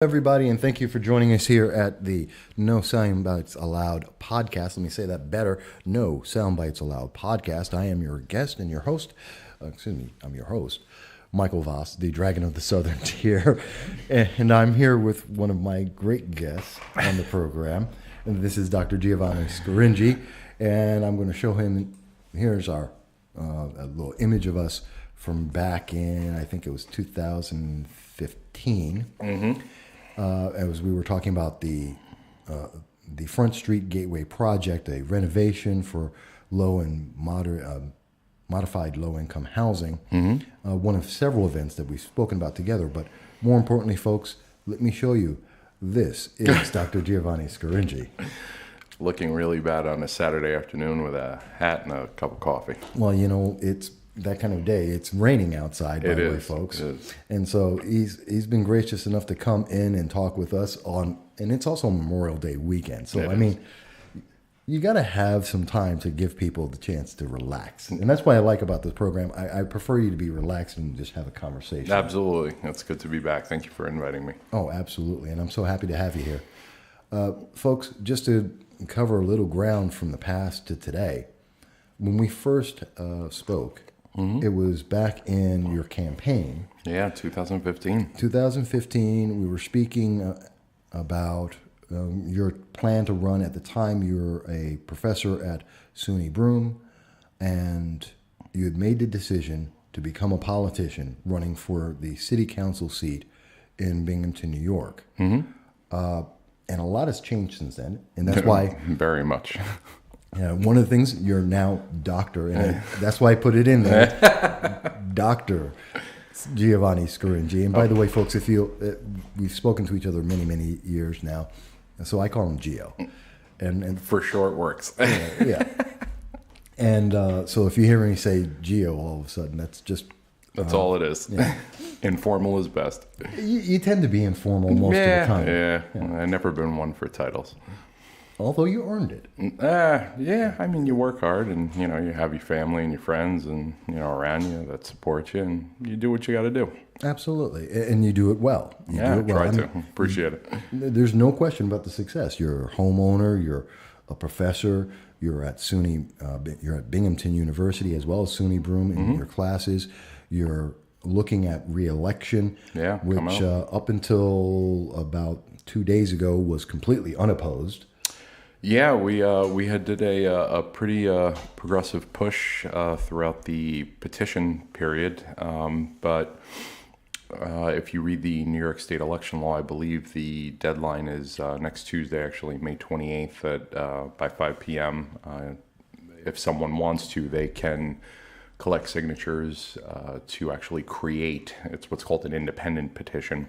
Everybody, and thank you for joining us here at the No Soundbites Allowed podcast. Let me say that better. No Soundbites Allowed podcast. I am your guest and your host. I'm your host, Michael Voss, the Dragon of the Southern Tier. And I'm here with one of my great guests on the program. And this is Dr. Giovanni Scaringi. And I'm going to show him, here's our a little image of us from back in, I think it was 2015. Mm-hmm. As we were talking about the Front Street Gateway project, a renovation for low and modified low-income housing, one of several events that we've spoken about together. But more importantly, folks, let me show you. This is Dr. Giovanni Scaringi. Looking really bad on a Saturday afternoon with a hat and a cup of coffee. Well, you know, it's that kind of day. It's raining outside, by the way, folks. It is. And so he's been gracious enough to come in and talk with us and it's also Memorial Day weekend. So, I mean, you got to have some time to give people the chance to relax. And that's what I like about this program. I prefer you to be relaxed and just have a conversation. Absolutely. It's good to be back. Thank you for inviting me. Oh, absolutely. And I'm so happy to have you here. Folks, just to cover a little ground from the past to today, when we first spoke, it was back in your campaign. Yeah, 2015. 2015, we were speaking about your plan to run. At the time, you were a professor at SUNY Broome, and you had made the decision to become a politician running for the city council seat in Binghamton, New York. And a lot has changed since then, and that's why... Very much. One of the things, you're now Doctor, and that's why I put it in there, Dr. Giovanni Scaringi. And by the way, folks, we've spoken to each other many, many years now, so I call him Gio. And for sure it works. Yeah. And so if you hear me say Gio all of a sudden, that's just... That's all it is. Yeah. Informal is best. You tend to be informal most of the time. Yeah. I've never been one for titles. Although you earned it. Yeah. I mean, you work hard and, you have your family and your friends and, around you that support you, and you do what you got to do. Absolutely. And you do it well. Try to. Appreciate it. There's no question about the success. You're a homeowner, you're a professor, you're at SUNY, you're at Binghamton University as well as SUNY Broome in your classes. You're looking at re-election, which up until about 2 days ago was completely unopposed. Yeah, we had did a pretty progressive push throughout the petition period, but if you read the New York State election law, I believe the deadline is next Tuesday, actually May 28th by 5 p.m. If someone wants to, they can collect signatures to actually create. It's what's called an independent petition.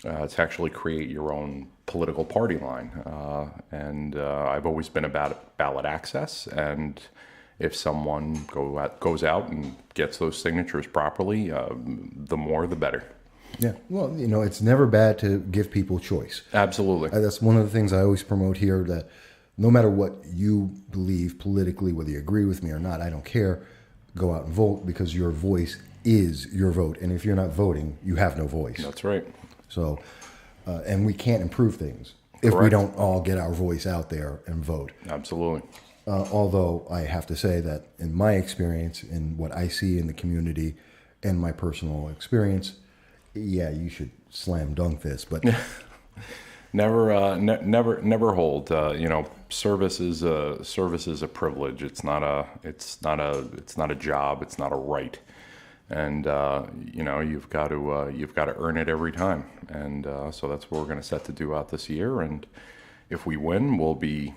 To actually create your own political party line. And I've always been about ballot access. And if someone goes out and gets those signatures properly, the more, the better. Yeah. Well, it's never bad to give people choice. Absolutely. That's one of the things I always promote here, that no matter what you believe politically, whether you agree with me or not, I don't care. Go out and vote, because your voice is your vote. And if you're not voting, you have no voice. That's right. So, and we can't improve things if we don't all get our voice out there and vote. Absolutely. Although I have to say that in my experience, in what I see in the community and my personal experience, you should slam dunk this, but never hold. Service is a privilege. It's not a job. It's not a right. And you've got to earn it every time, and so that's what we're going to set to do out this year. And if we win, we'll be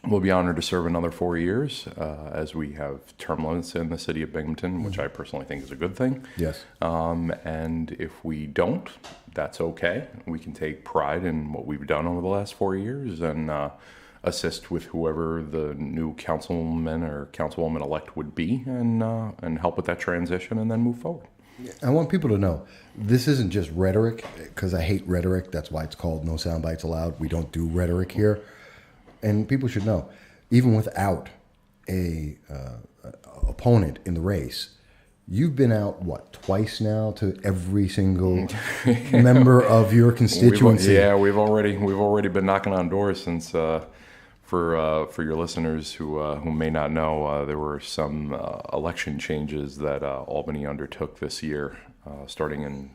honored to serve another 4 years, as we have term limits in the city of Binghamton, which I personally think is a good thing. Yes. And if we don't, that's okay. We can take pride in what we've done over the last 4 years and assist with whoever the new councilman or councilwoman-elect would be, and help with that transition, and then move forward. I want people to know, this isn't just rhetoric, because I hate rhetoric. That's why it's called No Soundbites Allowed. We don't do rhetoric here. And people should know, even without a opponent in the race, You've been out, what, twice now to every single member of your constituency? We've already been knocking on doors since. For your listeners who may not know, there were some election changes that Albany undertook this year, starting in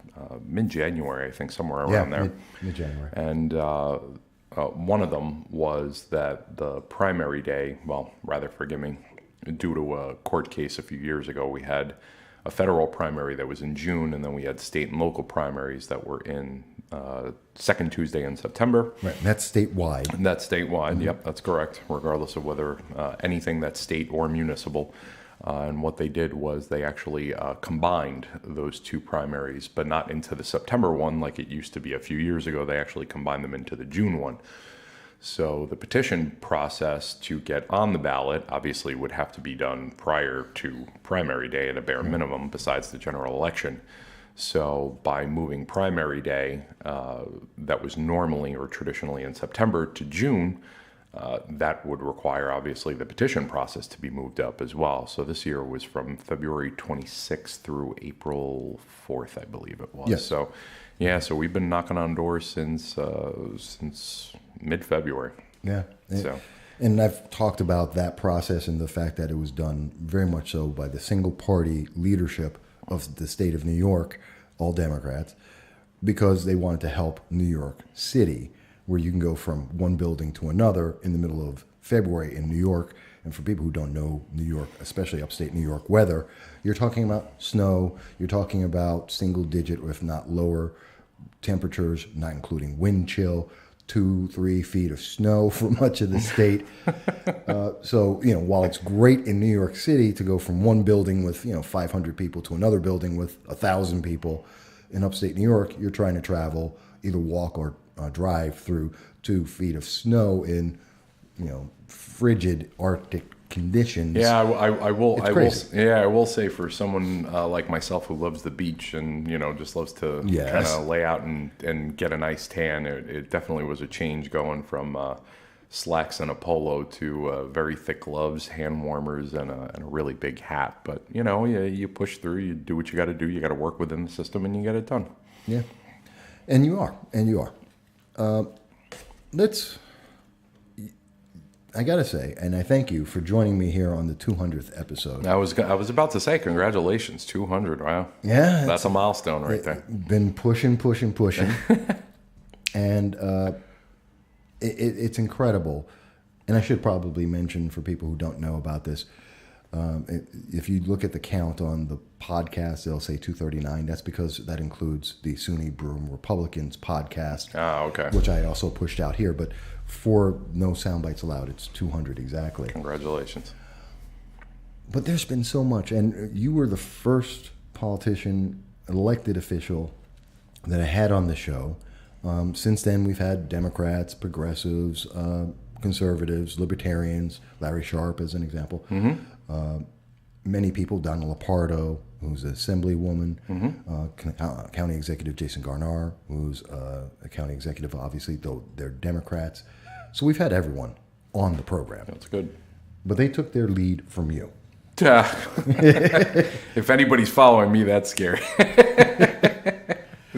mid-January, I think, somewhere around there. Mid-January. And one of them was that the primary day, well, rather forgive me, due to a court case a few years ago, we had a federal primary that was in June, and then we had state and local primaries that were in second Tuesday in September. Right, and that's statewide. That's statewide, Yep, that's correct, regardless of whether anything that's state or municipal. And what they did was they actually combined those two primaries, but not into the September one like it used to be a few years ago. They actually combined them into the June one. So the petition process to get on the ballot obviously would have to be done prior to primary day at a bare minimum, besides the general election. So by moving primary day, that was normally or traditionally in September, to June, that would require obviously the petition process to be moved up as well. So this year was from February 26th through April 4th, I believe it was. Yes. So so we've been knocking on doors since mid-February. Yeah. So. And I've talked about that process and the fact that it was done very much so by the single party leadership of the state of New York, all Democrats, because they wanted to help New York City, where you can go from one building to another in the middle of February in New York. And for people who don't know New York, especially upstate New York weather, you're talking about snow, you're talking about single digit, or if not lower temperatures, not including wind chill, 2-3 feet of snow for much of the state. So, while it's great in New York City to go from one building with, 500 people to another building with 1,000 people, in upstate New York, you're trying to travel, either walk or drive through 2 feet of snow in, frigid Arctic conditions. Yeah, I will. It's crazy. I will say for someone like myself who loves the beach and just loves to kind of lay out and get a nice tan. It definitely was a change going from slacks and a polo to very thick gloves, hand warmers, and a really big hat. But you push through. You do what you got to do. You got to work within the system, and you get it done. Yeah, and you are. I gotta say, and I thank you for joining me here on the 200th episode. I was about to say congratulations, 200. Wow. Yeah, that's a milestone right there. Been pushing, and it's incredible. And I should probably mention for people who don't know about this, if you look at the count on the podcast, they'll say 239. That's because that includes the SUNY Broome Republicans podcast, okay, which I also pushed out here. But for No Soundbites Allowed, it's 200 exactly. Congratulations. But there's been so much, and you were the first politician, elected official that I had on the show. Since then, we've had Democrats, progressives, conservatives, libertarians, Larry Sharp as an example. Mm-hmm. Many people, Donna Lapardo, who's an assemblywoman, county executive Jason Garnar, who's a county executive, obviously, though they're Democrats. So we've had everyone on the program. That's good. But they took their lead from you. If anybody's following me, that's scary.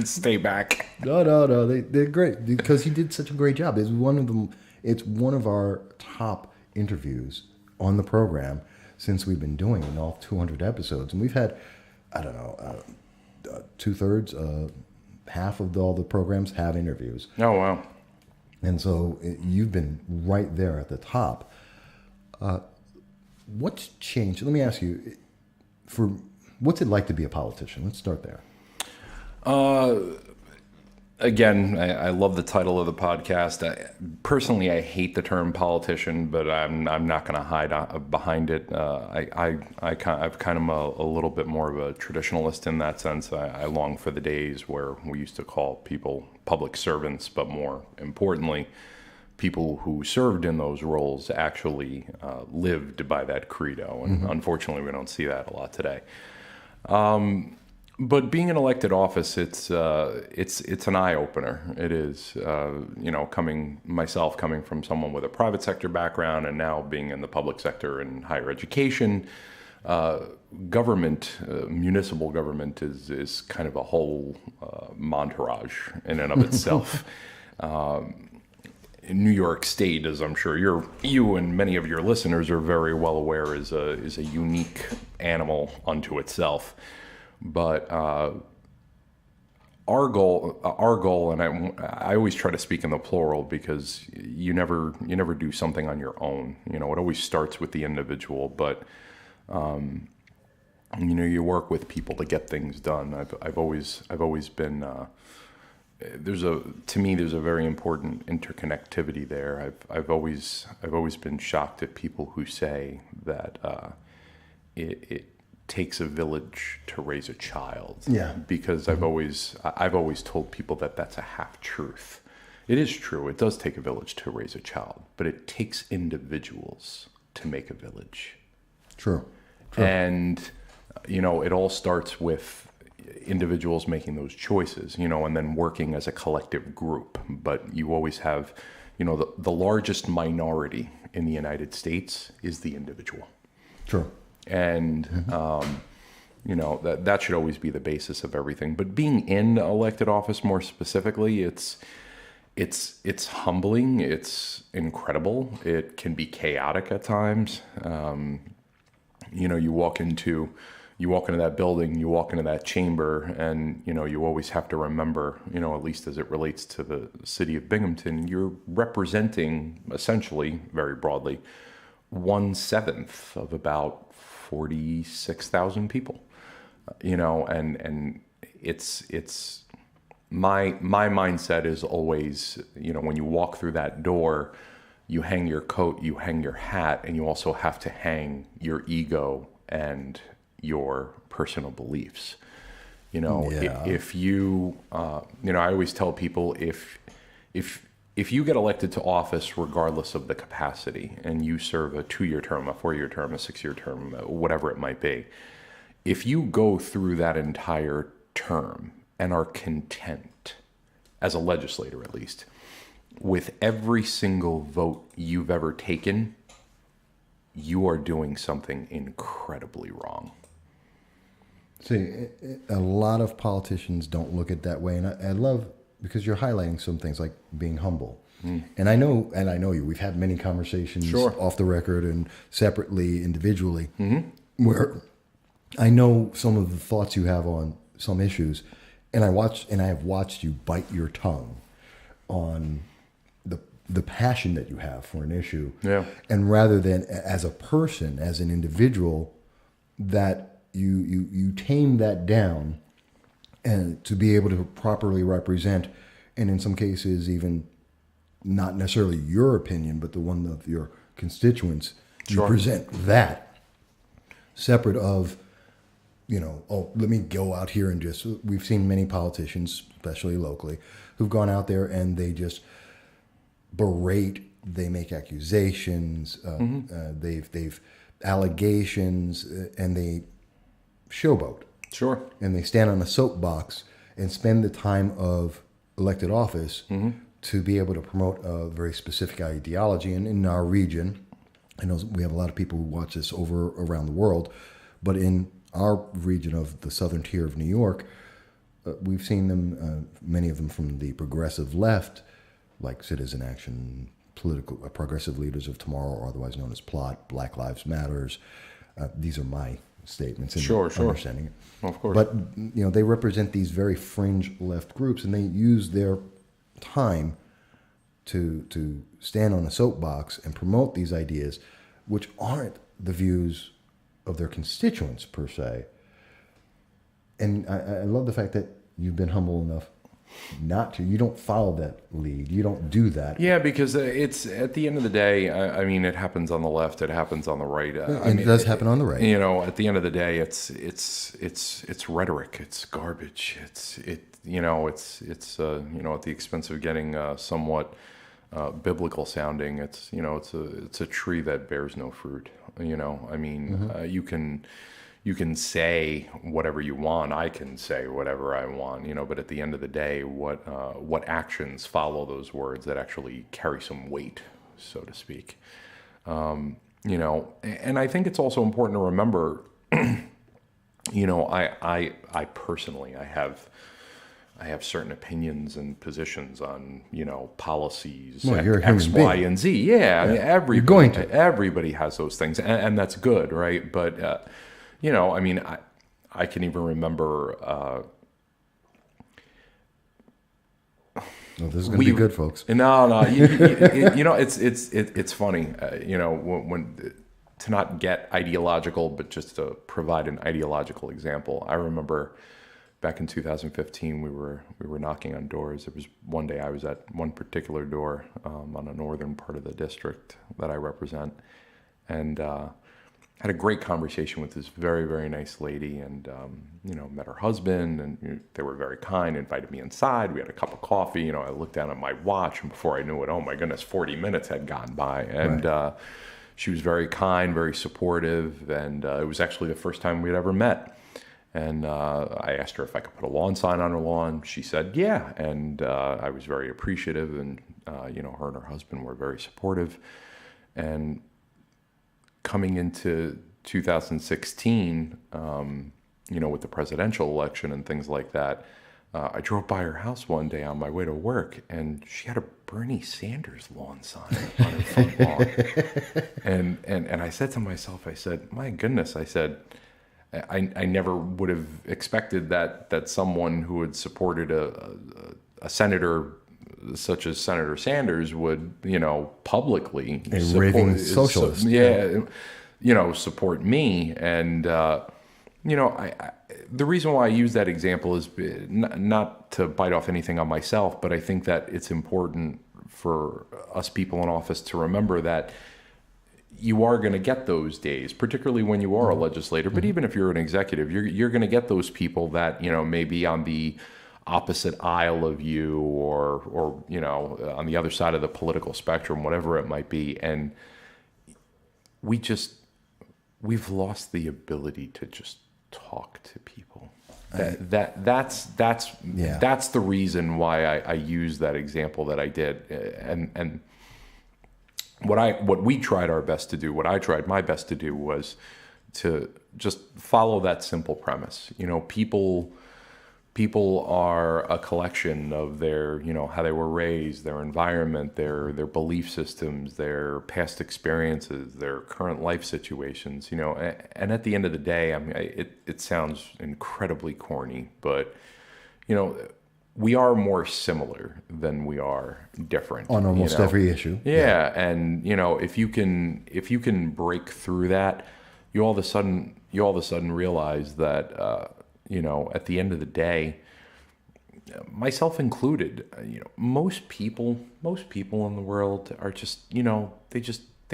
Stay back. No. They're great because you did such a great job. It's one of our top interviews on the program since we've been doing it in all 200 episodes. And we've had, 2/3, half of all the programs have interviews. Oh, wow. And so you've been right there at the top. What's changed? Let me ask you, what's it like to be a politician? Let's start there. Again, I love the title of the podcast. Personally, I hate the term politician, but I'm not going to hide behind it. I've kind of a little bit more of a traditionalist in that sense. I long for the days where we used to call people public servants, but more importantly, people who served in those roles actually lived by that credo. And unfortunately, we don't see that a lot today. But being in elected office, it's an eye opener. It is, coming from someone with a private sector background and now being in the public sector and higher education, government, municipal government is kind of a whole montage in and of itself. In New York State, as I'm sure you and many of your listeners are very well aware, is a unique animal unto itself. But our goal, and I always try to speak in the plural because you never do something on your own. It always starts with the individual, but you work with people to get things done. I've always been there's a very important interconnectivity there. I've always been shocked at people who say that it takes a village to raise a child. Yeah. Because I've always told people that that's a half truth. It is true. It does take a village to raise a child, but it takes individuals to make a village. True. And it all starts with individuals making those choices, and then working as a collective group. But you always have, the largest minority in the United States is the individual. True. And, that should always be the basis of everything. But being in elected office more specifically, it's humbling. It's incredible. It can be chaotic at times. You walk into that building, you walk into that chamber, and, you always have to remember, at least as it relates to the city of Binghamton, you're representing essentially, very broadly, 1/7 of about 46,000 people, and it's my mindset is always, when you walk through that door, you hang your coat, you hang your hat, and you also have to hang your ego and your personal beliefs. If you, I always tell people if you get elected to office, regardless of the capacity, and you serve a 2-year term, a 4-year term, a 6-year term, whatever it might be, if you go through that entire term and are content, as a legislator at least, with every single vote you've ever taken, you are doing something incredibly wrong. See, a lot of politicians don't look at it that way, and I love, because you're highlighting some things like being humble. And I know you. We've had many conversations off the record and separately, individually, where I know some of the thoughts you have on some issues, and I have watched you bite your tongue on the passion that you have for an issue. Yeah. And rather than as a person, as an individual, that you tame that down and to be able to properly represent, and in some cases even not necessarily your opinion, but the one of your constituents, you present that separate of, let me go out here and just, we've seen many politicians, especially locally, who've gone out there and they just berate, they make accusations, they've allegations, and they showboat. Sure. And they stand on a soapbox and spend the time of elected office to be able to promote a very specific ideology. And in our region, I know we have a lot of people who watch this around the world, but in our region of the southern tier of New York, we've seen them, many of them from the progressive left, like Citizen Action, political progressive leaders of tomorrow, or otherwise known as PLOT, Black Lives Matters. These are my statements and understanding it. Of course. But they represent these very fringe left groups, and they use their time to stand on a soapbox and promote these ideas, which aren't the views of their constituents per se. And I love the fact that you've been humble enough not to. You don't follow that lead. You don't do that. Yeah, because it's at the end of the day. I mean, it happens on the left. It happens on the right. It does happen on the right. At the end of the day, it's rhetoric. It's garbage. It's at the expense of getting somewhat biblical sounding. It's a tree that bears no fruit. You can say whatever you want. I can say whatever I want, but at the end of the day, what actions follow those words that actually carry some weight, so to speak. And I think it's also important to remember, I personally, I have certain opinions and positions on, policies, Well, you're a X, human Y, being. and Z. Yeah, I mean, You're going to. everybody has those things, and that's good, right? But, I mean, I can even remember. Well, this is going to be good, folks. No, it's funny, when to not get ideological, but just to provide an ideological example. I remember back in 2015, we were knocking on doors. It was one day I was at one particular door on a northern part of the district that I represent, and had a great conversation with this very, very nice lady, and met her husband, and they were very kind, invited me inside. We had a cup of coffee. I looked down at my watch, and before I knew it, oh my goodness, 40 minutes had gone by, and Right. she was very kind, very supportive, and it was actually the first time we'd ever met. And I asked her if I could put a lawn sign on her lawn. She said, yeah. And I was very appreciative. And, her and her husband were very supportive. And coming into 2016, with the presidential election and things like that, I drove by her house one day on my way to work, and she had a Bernie Sanders lawn sign on her front lawn. And I said to myself, I said, my goodness, I said, I never would have expected that someone who had supported a senator such as Senator Sanders would, publicly A raving socialist. Support me. And, the reason why I use that example is not to bite off anything on myself, but I think that it's important for us people in office to remember that you are going to get those days, particularly when you are a legislator, but even if you're an executive, you're going to get those people that, may be on the opposite aisle of you or on the other side of the political spectrum, whatever it might be. And we've lost the ability to just talk to people. That's the reason why I use that example that I did. And what we tried our best to do, what I tried my best to do, was to just follow that simple premise. People are a collection of their, how they were raised, their environment, their belief systems, their past experiences, their current life situations, and at the end of the day, I mean, it sounds incredibly corny, but, we are more similar than we are different On almost every issue. Yeah. And, if you can break through that, you all of a sudden realize that, at the end of the day, myself included, most people in the world are just, they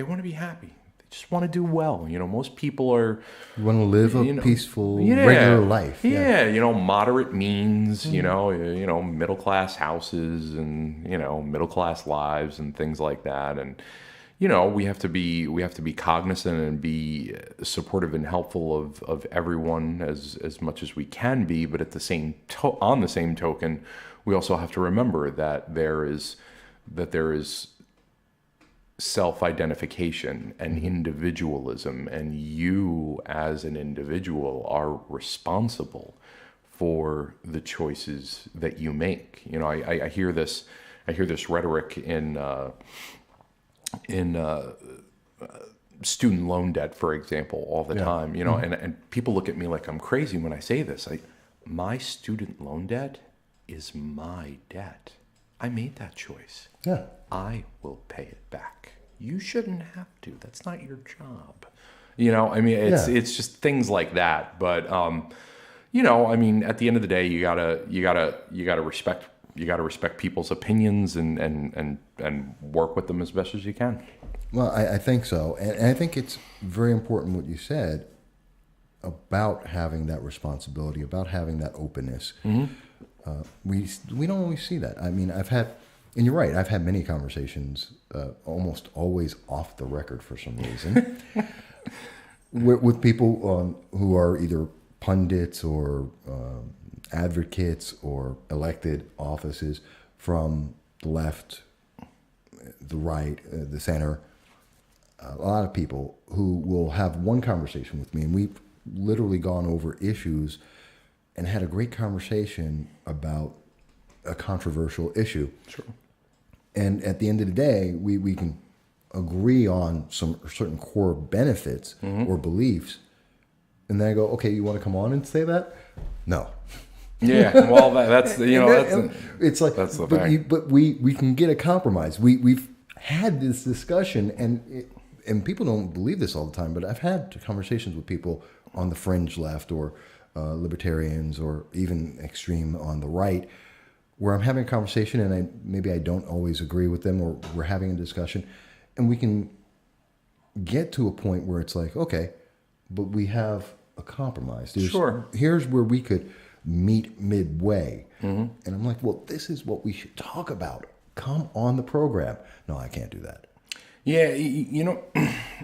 want to be happy. They just want to do well. Most people are. You want to live a peaceful, regular life. Yeah. Moderate means, middle class houses and, middle class lives and things like that. And, we have to be cognizant and be supportive and helpful of everyone as much as we can be. But at the same on the same token, we also have to remember that there is self-identification and individualism, and you as an individual are responsible for the choices that you make. I hear this rhetoric in student loan debt, for example, all the time, and people look at me like I'm crazy when I say this. My student loan debt is my debt. I made that choice. Yeah. I will pay it back. You shouldn't have to. That's not your job. It's just things like that. But at the end of the day, you gotta respect people's opinions and work with them as best as you can. Well, I think so. And I think it's very important what you said about having that responsibility, about having that openness. We don't always see that. I mean, and you're right, I've had many conversations, almost always off the record for some reason, with people who are either pundits or advocates or elected offices from the left, the right, the center. A lot of people who will have one conversation with me, and literally gone over issues and had a great conversation about a controversial issue. Sure. And at the end of the day, we can agree on some certain core benefits or beliefs. And then I go, okay, you want to come on and say that? No. Yeah, well, that's it's like that's the but, thing. but we can get a compromise. We've had this discussion, and people don't believe this all the time, but I've had conversations with people on the fringe left or libertarians or even extreme on the right, where I'm having a conversation and maybe I don't always agree with them, or we're having a discussion, and we can get to a point where it's like, okay, but we have a compromise. Sure. Here's where we could meet midway. And I'm like, well, this is what we should talk about. Come on the program. No, I can't do that. Yeah,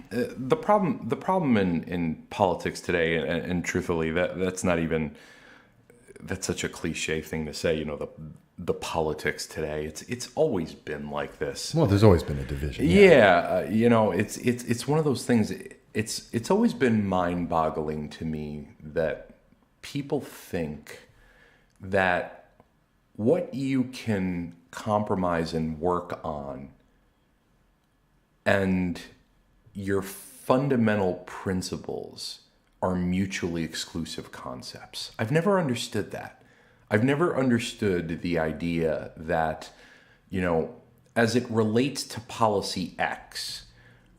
the problem in politics today, and truthfully, that's such a cliche thing to say. The politics today, it's always been like this. Well, there's always been a division. Yeah, it's one of those things. It's always been mind-boggling to me that people think that what you can compromise and work on and your fundamental principles are mutually exclusive concepts. I've never understood that. I've never understood the idea that, as it relates to policy X,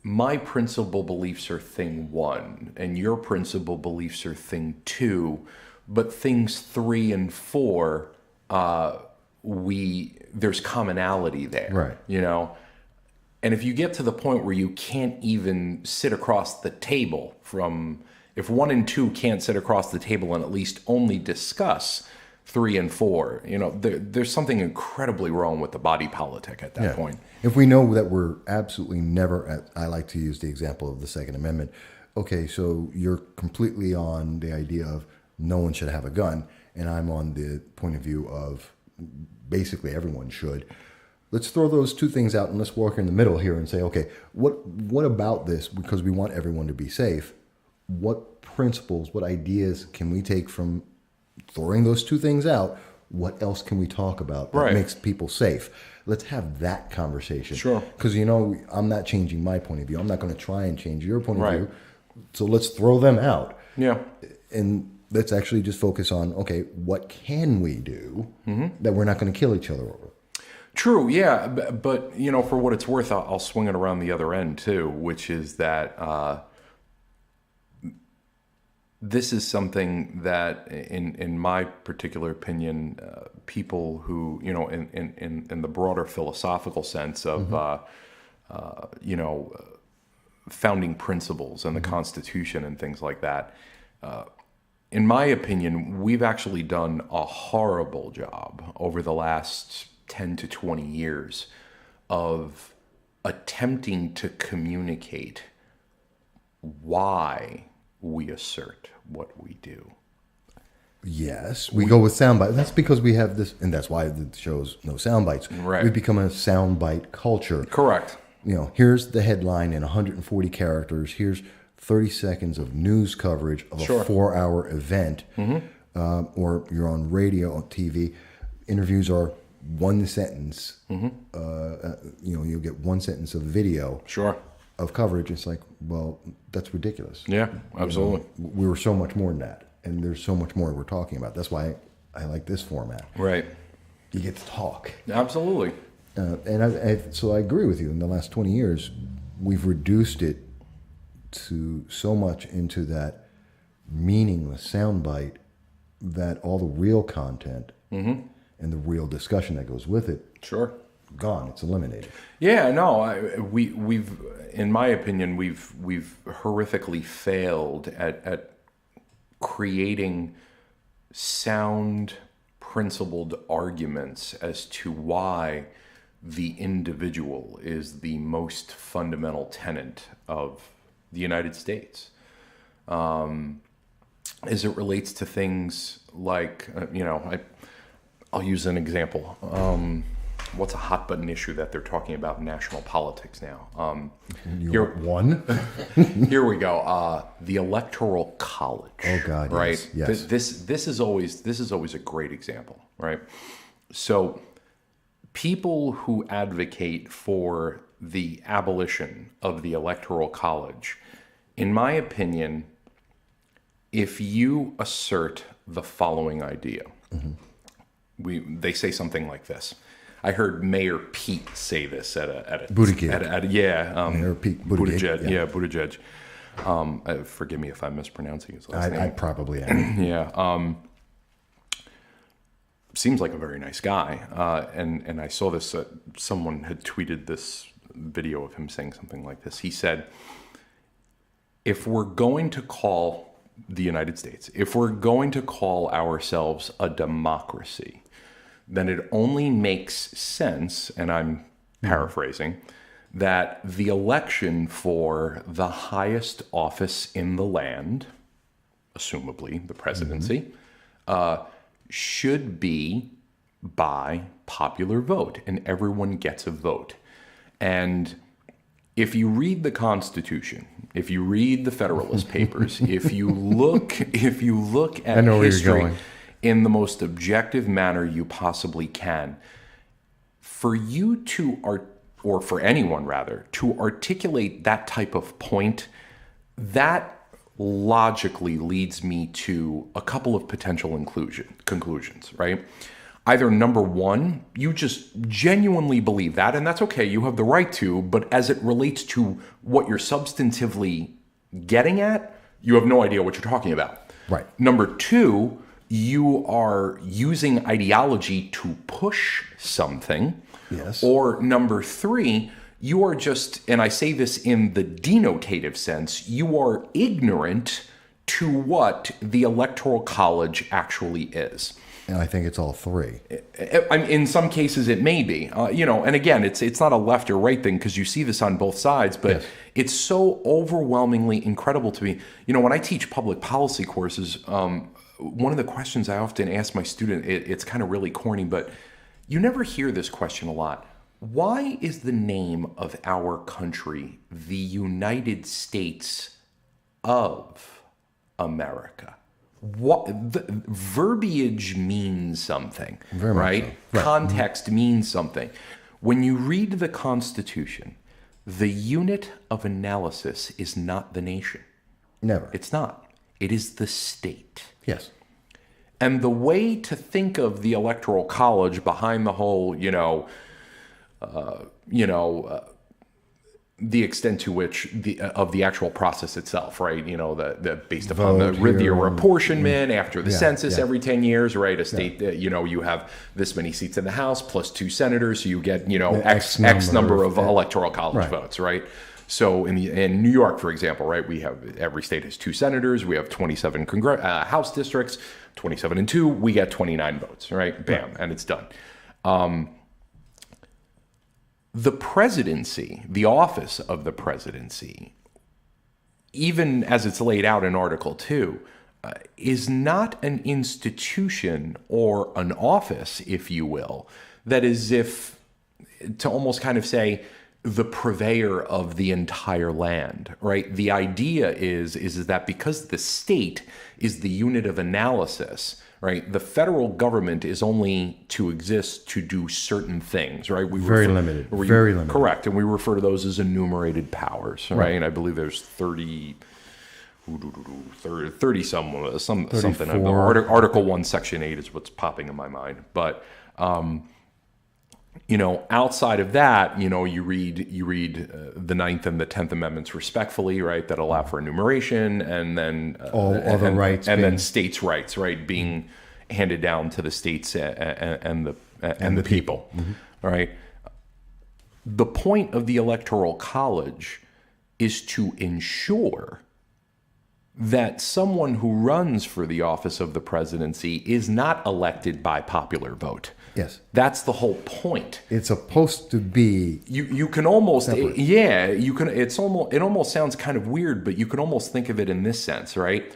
my principal beliefs are thing 1 and your principal beliefs are thing 2, but things 3 and 4, there's commonality there. Right. And if you get to the point where you can't even sit across the table if 1 and 2 can't sit across the table and at least only discuss 3 and 4, there's something incredibly wrong with the body politic at that point. If we know that we're absolutely never, I like to use the example of the Second Amendment. Okay, so you're completely on the idea of no one should have a gun, and I'm on the point of view of basically everyone should. Let's throw those two things out and let's walk in the middle here and say, okay, what about this? Because we want everyone to be safe. What principles, what ideas can we take from throwing those two things out? What else can we talk about that makes people safe? Let's have that conversation. Sure. Because, I'm not changing my point of view. I'm not going to try and change your point of view. So let's throw them out. Yeah. And let's actually just focus on, okay, what can we do that we're not going to kill each other over? True, yeah. But for what it's worth, I'll swing it around the other end too, which is that this is something that, in my particular opinion, people who, in the broader philosophical sense of, founding principles and the Constitution and things like that, in my opinion, we've actually done a horrible job over the last 10 to 20 years of attempting to communicate why we assert what we do. Yes, we go with soundbite. That's because we have this, and that's why the show's no soundbites. Right. We've become a soundbite culture. Correct. Here's the headline in 140 characters. Here's 30 seconds of news coverage of a 4-hour event, or you're on radio, on TV. Interviews are one sentence. You'll get one sentence of video of coverage. It's like, well, that's ridiculous. Yeah, absolutely. We were so much more than that, and there's so much more we're talking about. That's why I like this format. Right. You get to talk. Absolutely. So I agree with you. In the last 20 years, we've reduced it to so much into that meaningless soundbite that all the real content and the real discussion that goes with it, gone. It's eliminated. Yeah, no, we've, in my opinion, we've horrifically failed at creating sound, principled arguments as to why the individual is the most fundamental tenet of the United States. As it relates to things like, I'll use an example. what's a hot button issue that they're talking about in national politics now? You want one? Here we go. The Electoral College. Oh God, right? Yes. This is always a great example, right? So people who advocate for the abolition of the Electoral College, in my opinion, if you assert the following idea, they say something like this. I heard Mayor Pete say this at a Buttigieg. Mayor Pete Buttigieg. Buttigieg. Forgive me if I'm mispronouncing his last name. I probably am. Yeah. Seems like a very nice guy. And I saw this. Someone had tweeted this video of him saying something like this. He said, if we're going to call the United States, if we're going to call ourselves a democracy, then it only makes sense, and I'm paraphrasing, that the election for the highest office in the land, assumably the presidency, should be by popular vote, and everyone gets a vote. And if you read the Constitution, if you read the Federalist Papers, if you look at history in the most objective manner you possibly can, for you to or for anyone rather to articulate that type of point, that logically leads me to a couple of potential conclusions, right? Either number one, you just genuinely believe that, and that's okay, you have the right to, but as it relates to what you're substantively getting at, you have no idea what you're talking about. Right. Number two, you are using ideology to push something. Yes. Or number three, you are just, and I say this in the denotative sense, you are ignorant to what the Electoral College actually is. And I think it's all three. In some cases, it may be. And again, it's not a left or right thing because you see this on both sides, but yes. It's so overwhelmingly incredible to me. When I teach public policy courses, one of the questions I often ask my student, it's kind of really corny, but you never hear this question a lot. Why is the name of our country the United States of America? What the verbiage means something, Very right? much so. Right. Context means something. When you read the Constitution, the unit of analysis is not the nation. Never. It's not. It is the state. Yes. And the way to think of the Electoral College behind the whole, the extent to which of the actual process itself, right? The based upon the apportionment after the census every 10 years, right? A state, you have this many seats in the House plus 2 senators, so you get, X number of Electoral College votes, right? So in New York, for example, right, we have every state has 2 senators. We have 27 House districts, 27 and 2. We get 29 votes, right? Bam, and it's done. The presidency, the office of the presidency, even as it's laid out in Article 2, is not an institution or an office, if you will, that is to almost kind of say the purveyor of the entire land, right? The idea is that because the state is the unit of analysis, right? The federal government is only to exist to do certain things, right? Very limited. Correct. And we refer to those as enumerated powers, right? And I believe there's 30 something. Article 1, Section 8 is what's popping in my mind. But, outside of that, you read the 9th and the 10th Amendments respectfully, right? That allow for enumeration, and then all the rights, and then states' rights, right, being handed down to the states and the people, all right. The point of the Electoral College is to ensure that someone who runs for the office of the presidency is not elected by popular vote. Yes. That's the whole point. It's supposed to be you can almost separate. It almost sounds kind of weird, but you can almost think of it in this sense, right?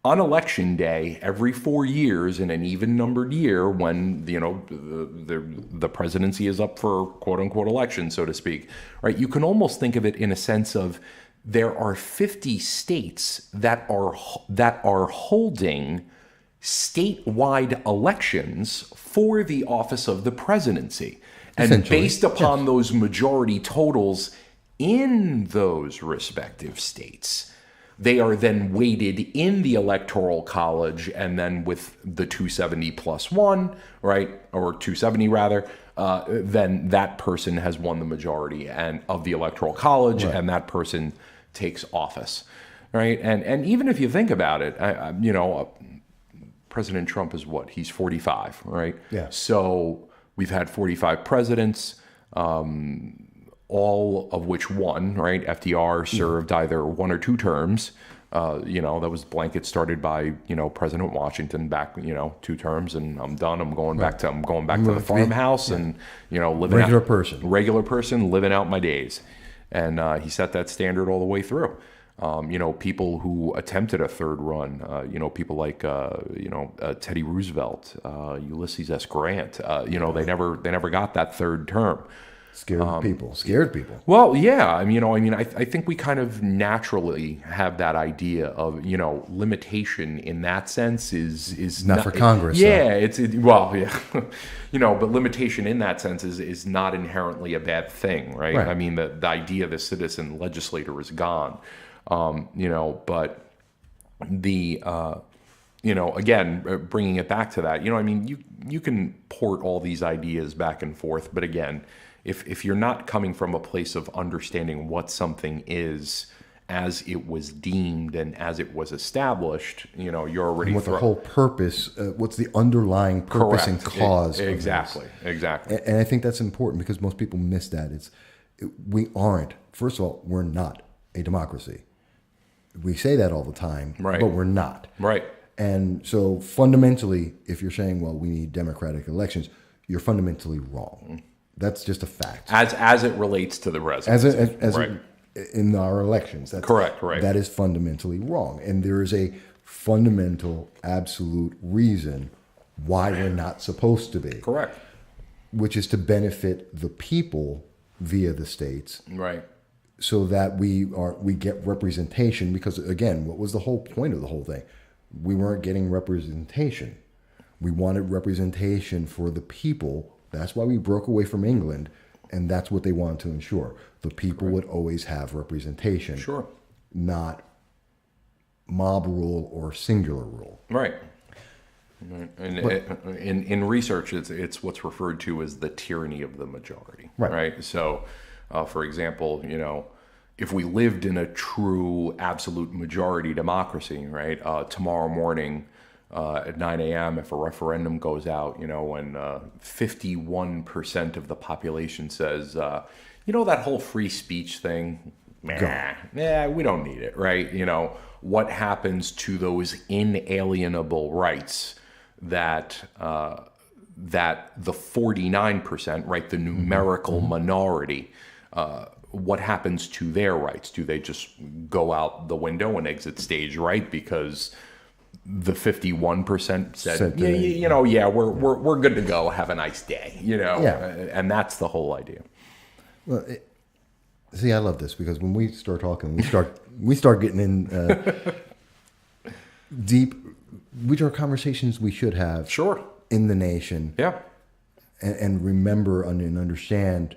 on election day, every 4 years in an even-numbered year, when the presidency is up for quote-unquote election, so to speak, right? You can almost think of it in a sense of there are 50 states that are holding statewide elections for the office of the presidency, and based upon those majority totals in those respective states, they are then weighted in the Electoral College, and then with the 270 plus one, right, or 270 rather, then that person has won the majority and of the Electoral College, right, and that person takes office, right? And even if you think about it, President Trump is what? He's 45, right? Yeah. So we've had 45 presidents. All of which one, right? FDR served either 1 or 2 terms. That was blanket started by, President Washington back, 2 terms, and I'm done. I'm going back to the farmhouse and, living regular person living out my days. And he set that standard all the way through. People who attempted a third run, people like, Teddy Roosevelt, Ulysses S. Grant, they never got that third term. Scared people. Well, yeah. I think we kind of naturally have that idea of, limitation in that sense is not for Congress. Yeah, but limitation in that sense is not inherently a bad thing, right? I mean, the idea of the citizen legislator is gone, but the, again, bringing it back to that, you can port all these ideas back and forth, but again, if you're not coming from a place of understanding what something is as it was deemed and as it was established, you're already... And what the whole purpose, what's the underlying purpose and cause of Exactly. And I think that's important because most people miss that. We aren't, first of all, we're not a democracy. We say that all the time, right, but we're not. Right. And so fundamentally, if you're saying, well, we need democratic elections, you're fundamentally wrong. That's just a fact. As it relates to the presidency. In our elections. That's correct, right. That is fundamentally wrong. And there is a fundamental, absolute reason why we're not supposed to be. Correct. Which is to benefit the people via the states. Right. So that we get representation. Because, again, what was the whole point of the whole thing? We weren't getting representation. We wanted representation for the people. That's why we broke away from England, and that's what they wanted to ensure. The people would always have representation, sure, not mob rule or singular rule. Right. And in research, it's what's referred to as the tyranny of the majority. Right. So, for example, if we lived in a true absolute majority democracy, right, tomorrow morning, at 9 a.m., if a referendum goes out, and 51% of the population says, that whole free speech thing, we don't need it, right? What happens to those inalienable rights that the 49%, right, the numerical minority, what happens to their rights? Do they just go out the window and exit stage right because the 51% said, we're good to go. Have a nice day, and that's the whole idea. Well, I love this because when we start talking, we start getting in deep, which are conversations we should have, sure, in the nation, and remember and understand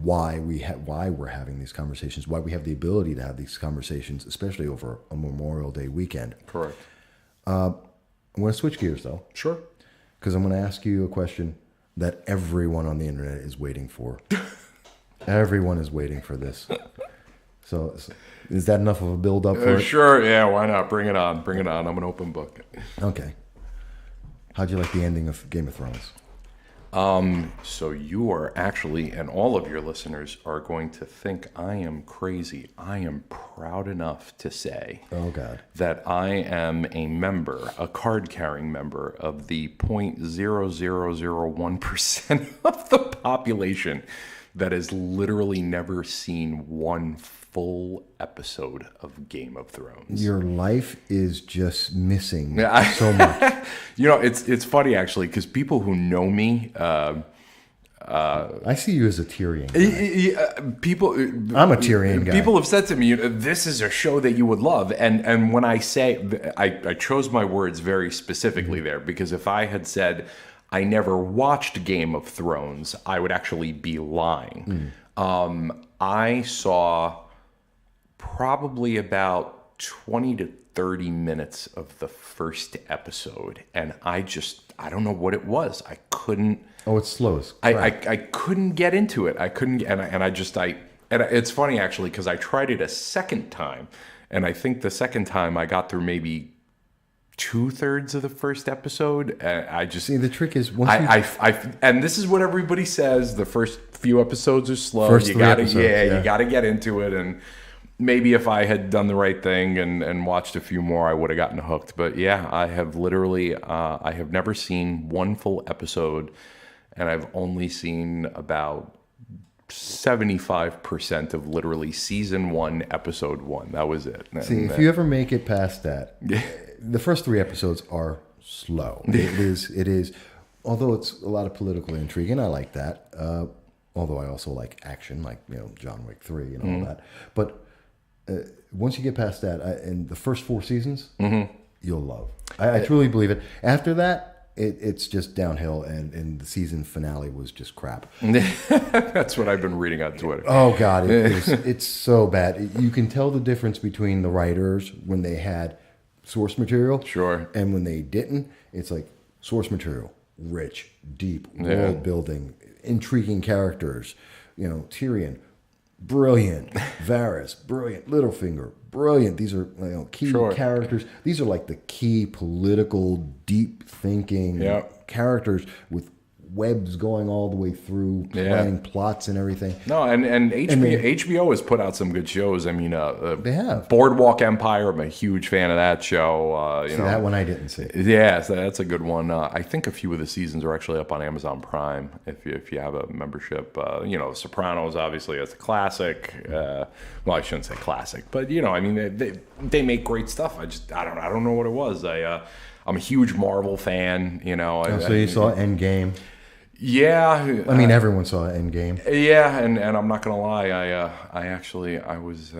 why we're having these conversations, why we have the ability to have these conversations, especially over a Memorial Day weekend. Correct. I'm going to switch gears, though. Sure. Because I'm going to ask you a question that everyone on the internet is waiting for. Everyone is waiting for this. So is that enough of a build-up for it? Sure, yeah, why not? Bring it on. I'm an open book. Okay. How'd you like the ending of Game of Thrones? So you are actually, and all of your listeners are going to think I am crazy. I am proud enough to say that I am a card-carrying member of the 0.0001% of the population that has literally never seen one full episode of Game of Thrones. Your life is just missing so much. It's funny actually, because people who know me, I see you as a Tyrion guy. people, I'm a Tyrion guy. People have said to me, "This is a show that you would love," and when I say, I chose my words very specifically there, because if I had said I never watched Game of Thrones, I would actually be lying. I saw probably about 20 to 30 minutes of the first episode, and I don't know what it was. I couldn't. Oh, it's slow as crap. I couldn't get into it. I couldn't, and it's funny actually, because I tried it a second time, and I think the second time I got through maybe 2/3 of the first episode. I just see, the trick is and this is what everybody says: the first few episodes are slow. First you three gotta, episodes, you gotta get into it, and maybe if I had done the right thing and watched a few more, I would have gotten hooked. But yeah, I have literally, I have never seen one full episode, and I've only seen about 75% of literally season 1, episode 1. That was it. See, if you ever make it past that, the first 3 episodes are slow. It is, although it's a lot of political intrigue, and I like that. Although I also like action, like John Wick 3 and all that. But once you get past that, and the first 4 seasons, you'll love. I truly believe it. After that, it's just downhill, and the season finale was just crap. That's what I've been reading on Twitter. Oh God, it's so bad. You can tell the difference between the writers when they had source material, sure, and when they didn't. It's like source material, rich, deep world building, intriguing characters. Tyrion, brilliant. Varys, brilliant. Littlefinger, brilliant. These are key characters. These are like the key political, deep thinking characters with webs going all the way through, planning plots and everything. No, and HBO has put out some good shows. I mean, they have Boardwalk Empire. I'm a huge fan of that show. That one I didn't see. Yeah, so that's a good one. I think a few of the seasons are actually up on Amazon Prime if you have a membership. Sopranos, obviously, that's a classic. Well, I shouldn't say classic, but they make great stuff. I don't know what it was. I'm a huge Marvel fan. So you saw Endgame. Yeah, I mean everyone saw Endgame. Yeah, and I'm not gonna lie, I was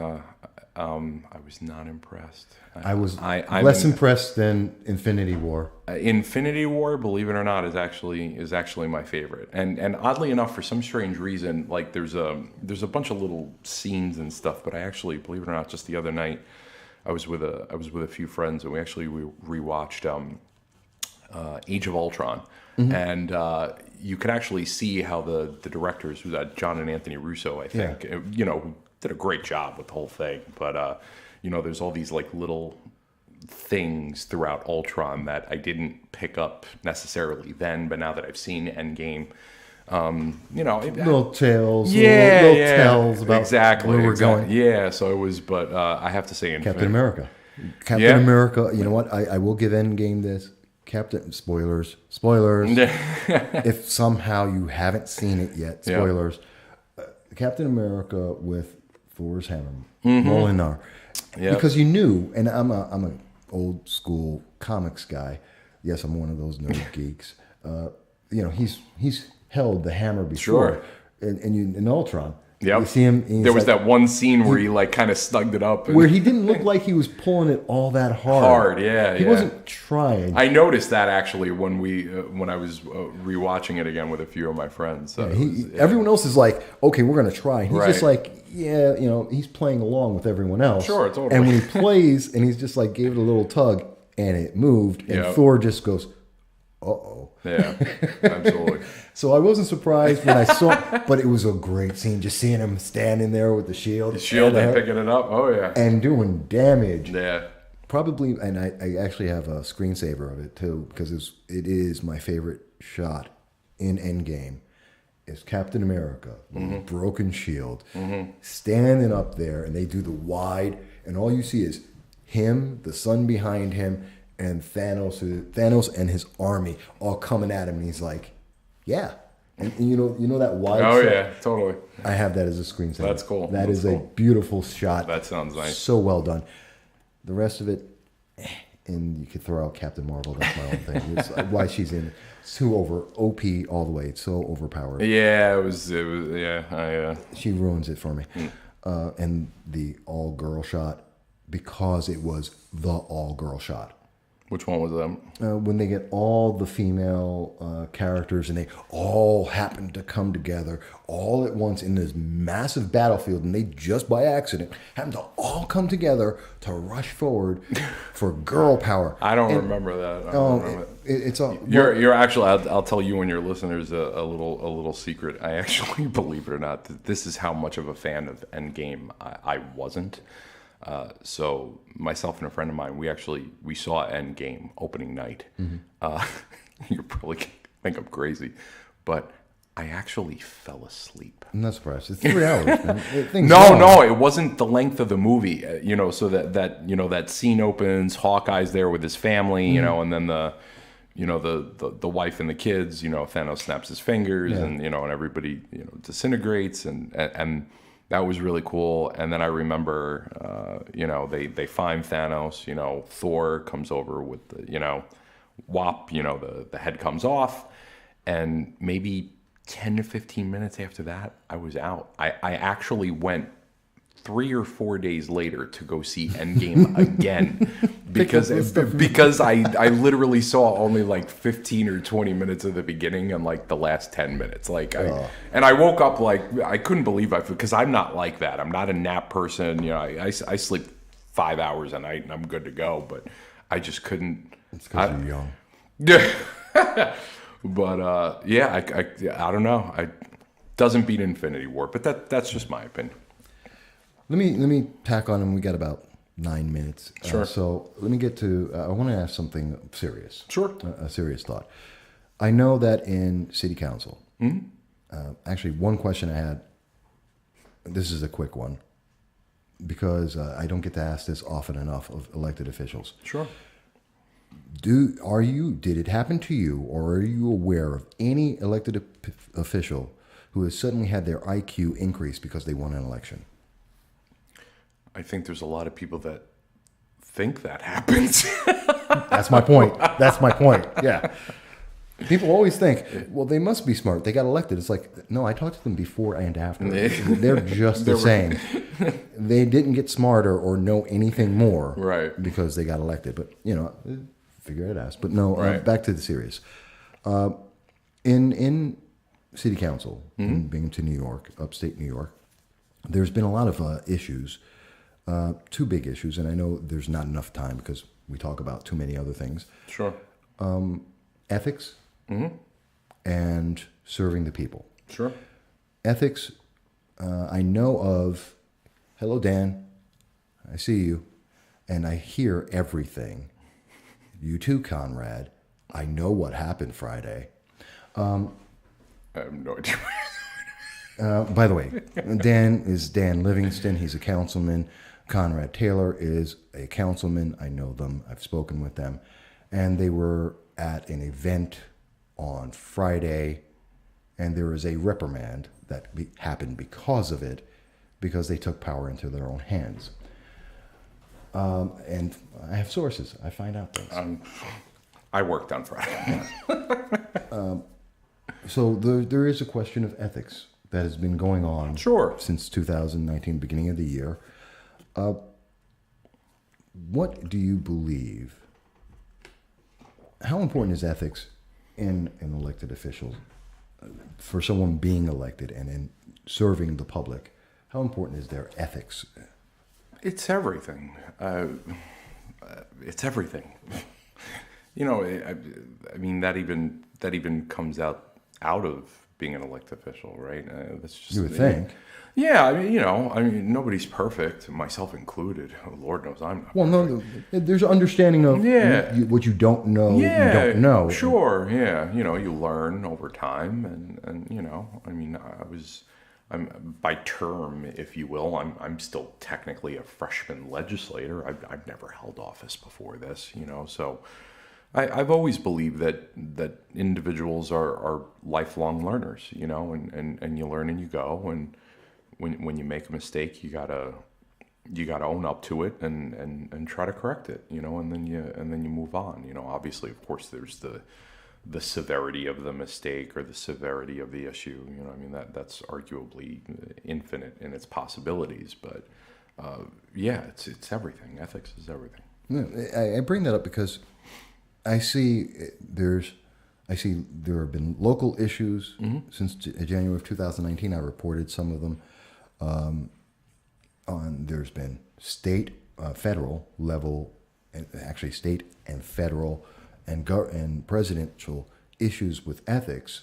not impressed. I was less impressed than Infinity War. Infinity War, believe it or not, is actually my favorite. And oddly enough, for some strange reason, like there's a bunch of little scenes and stuff, but I actually, believe it or not, just the other night, I was with a few friends, and we rewatched Age of Ultron. And you could actually see how the directors, who's John and Anthony Russo, I think, did a great job with the whole thing. But there's all these like little things throughout Ultron that I didn't pick up necessarily then, but now that I've seen Endgame, little tales, little tells about where we're going. Yeah, so it was, but I have to say, Captain America. America. You know what? I will give Endgame this. Spoilers. If somehow you haven't seen it yet, spoilers. Captain America with Thor's hammer, Mjolnir, because you knew, and I'm a old school comics guy. Yes, I'm one of those nerd geeks. He's held the hammer before, in Ultron. Yeah, you see him. There was that one scene where he like kind of snugged it up, where he didn't look like he was pulling it all that hard. He wasn't trying. I noticed that actually when I was rewatching it again with a few of my friends. So everyone else is like, okay, we're gonna try. He's just like, he's playing along with everyone else. Sure, totally. And when he plays, and he's just like gave it a little tug, and it moved, and Thor just goes, uh-oh. Yeah, absolutely. So I wasn't surprised when I saw, but it was a great scene, just seeing him standing there with the shield. The shield and picking it up, and doing damage. Yeah. Probably, and I actually have a screensaver of it too, because it is my favorite shot in Endgame. Is Captain America with a broken shield, standing up there, and they do the wide, and all you see is him, the sun behind him, and Thanos and his army all coming at him, and he's like, yeah, And you know that wide Oh shot? yeah, totally. I have that as a screensaver. That's cool. That That's is a cool. beautiful shot. That sounds nice. So well done. The rest of it, and you could throw out Captain Marvel. That's my own thing. It's why she's in it. It's too OP all the way. It's so overpowered. Yeah, it was. Yeah, She ruins it for me. And the all-girl shot, because it was the all-girl shot. Which one was that? When they get all the female characters and they all happen to come together all at once in this massive battlefield, and they just by accident happen to all come together to rush forward for girl power. I don't remember that. I don't remember It's all. You're actually. I'll tell you and your listeners a little secret. I actually, believe it or not, this is how much of a fan of Endgame I wasn't. So myself and a friend of mine, we saw Endgame opening night. You probably think I'm crazy, but I actually fell asleep. I'm not surprised. It's 3 hours, man. No, it wasn't the length of the movie. So that scene opens, Hawkeye's there with his family, and then the wife and the kids, Thanos snaps his fingers, and and everybody disintegrates, and that was really cool. And then I remember, they find Thanos. Thor comes over with the whop. The head comes off, and maybe 10 to 15 minutes after that, I was out. I actually went 3 or 4 days later to go see Endgame again because I literally saw only like 15 or 20 minutes of the beginning and like the last 10 minutes. And I woke up like I couldn't believe because I'm not like that. I'm not a nap person. I sleep 5 hours a night and I'm good to go. But I just couldn't. It's because you're young. Yeah. But I don't know. Doesn't beat Infinity War, but that's just my opinion. Let me tack on, and we got about 9 minutes. Sure. So let me get to. I want to ask something serious. Sure. A serious thought. I know that in City Council. Actually, one question I had. This is a quick one, because I don't get to ask this often enough of elected officials. Sure. Did it happen to you, or are you aware of any elected official who has suddenly had their IQ increase because they won an election? I think there's a lot of people that think that happens. That's my point. Yeah. People always think, well, they must be smart. They got elected. It's like, no, I talked to them before and after. They're just the same. They didn't get smarter or know anything more because they got elected. But, figure it out. But no, back to the serious. In City Council in Binghamton, New York, upstate New York, there's been a lot of issues. 2 big issues, and I know there's not enough time because we talk about too many other things. Sure. Ethics and serving the people. Sure. Ethics, I know of. Hello, Dan. I see you, and I hear everything. You too, Conrad. I know what happened Friday. I have no idea. By the way, Dan is Dan Livingston. He's a councilman. Conrad Taylor is a councilman. I know them. I've spoken with them. And they were at an event on Friday, and there was a reprimand that happened because of it, because they took power into their own hands. And I have sources. I find out things. I worked on Friday. So there is a question of ethics that has been going on since 2019, beginning of the year. What do you believe? How important is ethics in elected officials for someone being elected and in serving the public? How important is their ethics? It's everything. It's everything. I mean that even comes out of being an elected official, right? That's just you would think. Yeah, I mean, nobody's perfect, myself included. Oh, Lord knows I'm not. Well, no, there's an understanding of what you don't know. Yeah, you don't know. Sure. Yeah, you learn over time, and I mean, I'm by term, if you will, I'm still technically a freshman legislator. I've never held office before this, so. I've always believed that individuals are lifelong learners, and you learn and you go, and when you make a mistake, you gotta own up to it and try to correct it, and then you move on. Obviously, of course, there's the severity of the mistake or the severity of the issue. I mean, that's arguably infinite in its possibilities, but yeah, it's everything. Ethics is everything. I bring that up because I see there have been local issues since January of 2019. I reported some of them. There's been state, federal level, actually state and federal and presidential issues with ethics,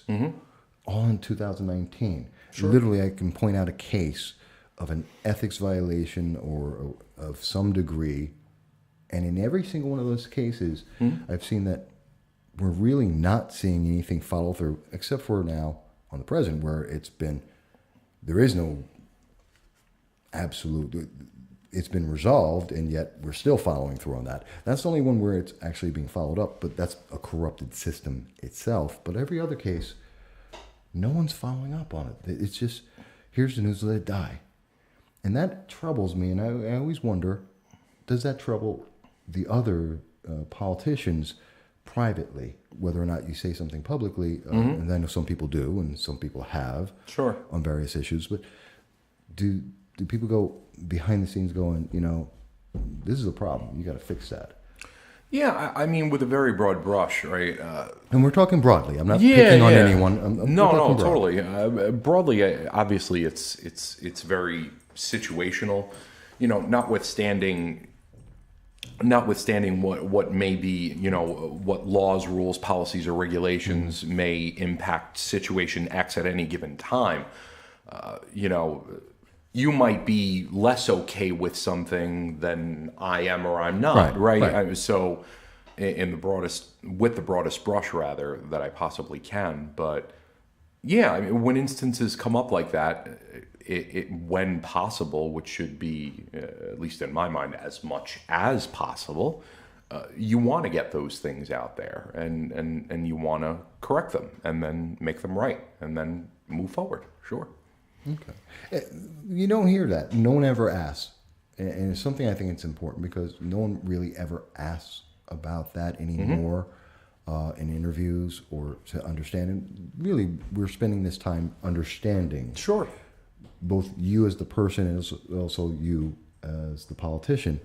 all in 2019. Sure. Literally, I can point out a case of an ethics violation or of some degree. And in every single one of those cases, I've seen that we're really not seeing anything follow through, except for now on the present, where there is no absolute, it's been resolved, and yet we're still following through on that. That's the only one where it's actually being followed up, but that's a corrupted system itself. But every other case, no one's following up on it. It's just, here's the news, let it die. And that troubles me, and I always wonder, does that trouble the other politicians privately, whether or not you say something publicly? And I know some people do, and some people have, sure, on various issues. But do people go behind the scenes going, this is a problem, you got to fix that? Yeah, I mean, with a very broad brush, right? And we're talking broadly. I'm not picking on anyone. No, totally. Broadly, obviously, it's very situational. Notwithstanding what may be, what laws, rules, policies, or regulations may impact situation X at any given time, you might be less okay with something than I am or I'm not, right? So, with the broadest brush, rather, that I possibly can. But yeah, I mean, when instances come up like that, when possible, which should be, at least in my mind, as much as possible, you want to get those things out there, and you want to correct them, and then make them right, and then move forward. Sure. Okay. You don't hear that. No one ever asks. And it's something I think it's important, because no one really ever asks about that anymore in interviews or to understand. And really, we're spending this time understanding. Sure. Both you as the person and also you as the politician,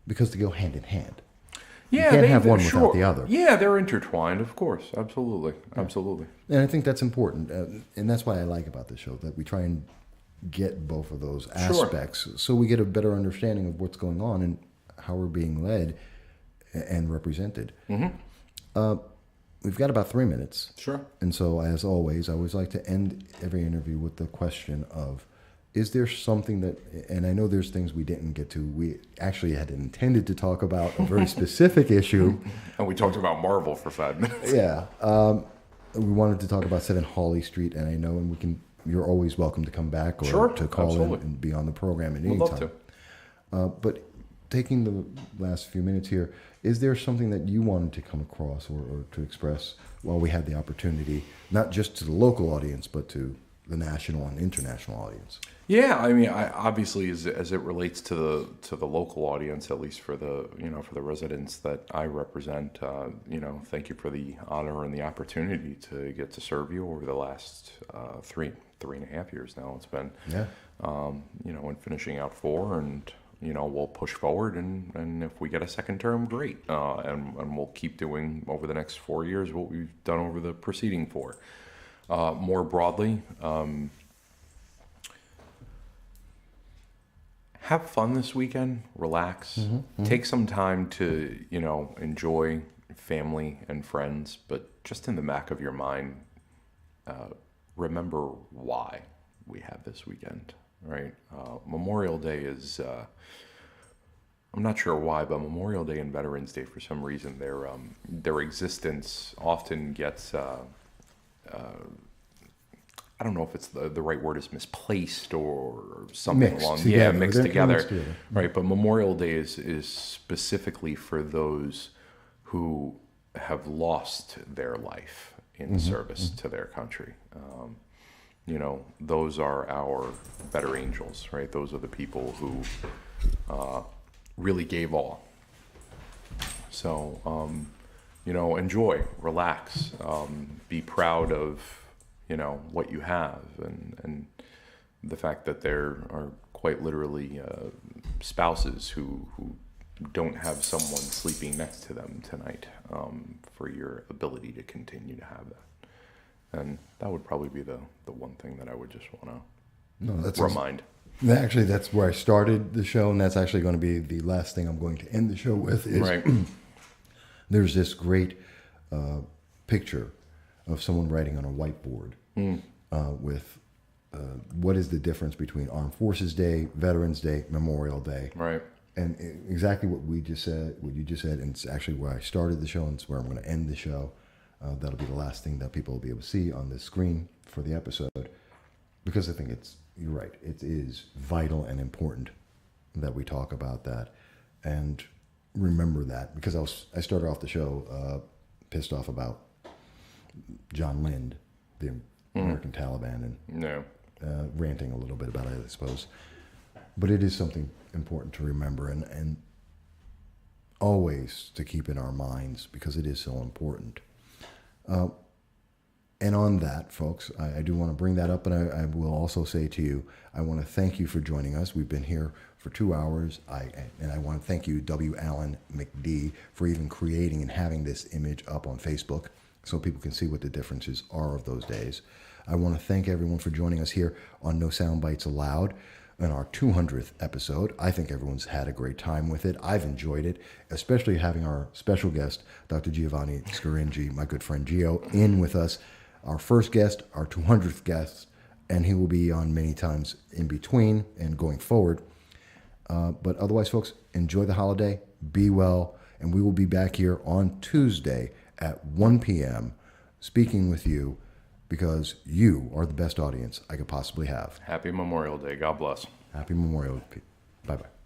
because they go hand in hand. Yeah, you can't have one without the other. Yeah, they're intertwined, of course. Absolutely. And I think that's important. And that's what I like about this show, that we try and get both of those aspects, so we get a better understanding of what's going on and how we're being led and represented. We've got about 3 minutes. Sure. And so, as always, I always like to end every interview with the question of, is there something that, and I know there's things we didn't get to, we actually had intended to talk about a very specific issue. And we talked about Marvel for 5 minutes. Yeah. We wanted to talk about 7 Hawley Street, and I know, and you're always welcome to come back or to call in and be on the program at any time. We'd love to. But taking the last few minutes here, is there something that you wanted to come across or to express while we had the opportunity, not just to the local audience, but to the national and international audience? Yeah, I mean, obviously, as it relates to the local audience, at least for the for the residents that I represent, thank you for the honor and the opportunity to get to serve you over the last 3.5 years now. It's been, and finishing out 4, and we'll push forward, and if we get a second term, great, and we'll keep doing over the next 4 years what we've done over the preceding 4. More broadly, have fun this weekend, relax, take some time to, enjoy family and friends, but just in the back of your mind, remember why we have this weekend, right? Memorial Day is, I'm not sure why, but Memorial Day and Veterans Day, for some reason, their existence often gets, I don't know if it's the right word is misplaced or something mixed together. Right? But Memorial Day is specifically for those who have lost their life in service to their country. You know, those are our better angels, right? Those are the people who really gave all. So, you know, enjoy, relax, be proud of, you know, what you have, and the fact that there are quite literally spouses who don't have someone sleeping next to them tonight, for your ability to continue to have that. And that would probably be the one thing that I would just want to remind. Actually, that's where I started the show, and that's actually going to be the last thing I'm going to end the show with. Is Right. There's this great picture of someone writing on a whiteboard with what is the difference between Armed Forces Day, Veterans Day, Memorial Day. Right. And exactly what you just said, and it's actually where I started the show, and it's where I'm going to end the show. That'll be the last thing that people will be able to see on the screen for the episode, because I think you're right. It is vital and important that we talk about that and remember that, because I started off the show pissed off about John Lind, the American Taliban, and ranting a little bit about it, I suppose. But it is something important to remember and always to keep in our minds, because it is so important. And on that, folks, I do want to bring that up, and I will also say to you, I want to thank you for joining us. We've been here for 2 hours, and I want to thank you, W. Allen McD, for even creating and having this image up on Facebook so people can see what the differences are of those days. I want to thank everyone for joining us here on No Soundbites Allowed in our 200th episode. I think everyone's had a great time with it. I've enjoyed it, especially having our special guest, Dr. Giovanni Scaringi, my good friend Gio, in with us. Our first guest, our 200th guest, and he will be on many times in between and going forward. But otherwise, folks, enjoy the holiday, be well, and we will be back here on Tuesday at 1 p.m. speaking with you, because you are the best audience I could possibly have. Happy Memorial Day. God bless. Happy Memorial Day. Bye-bye.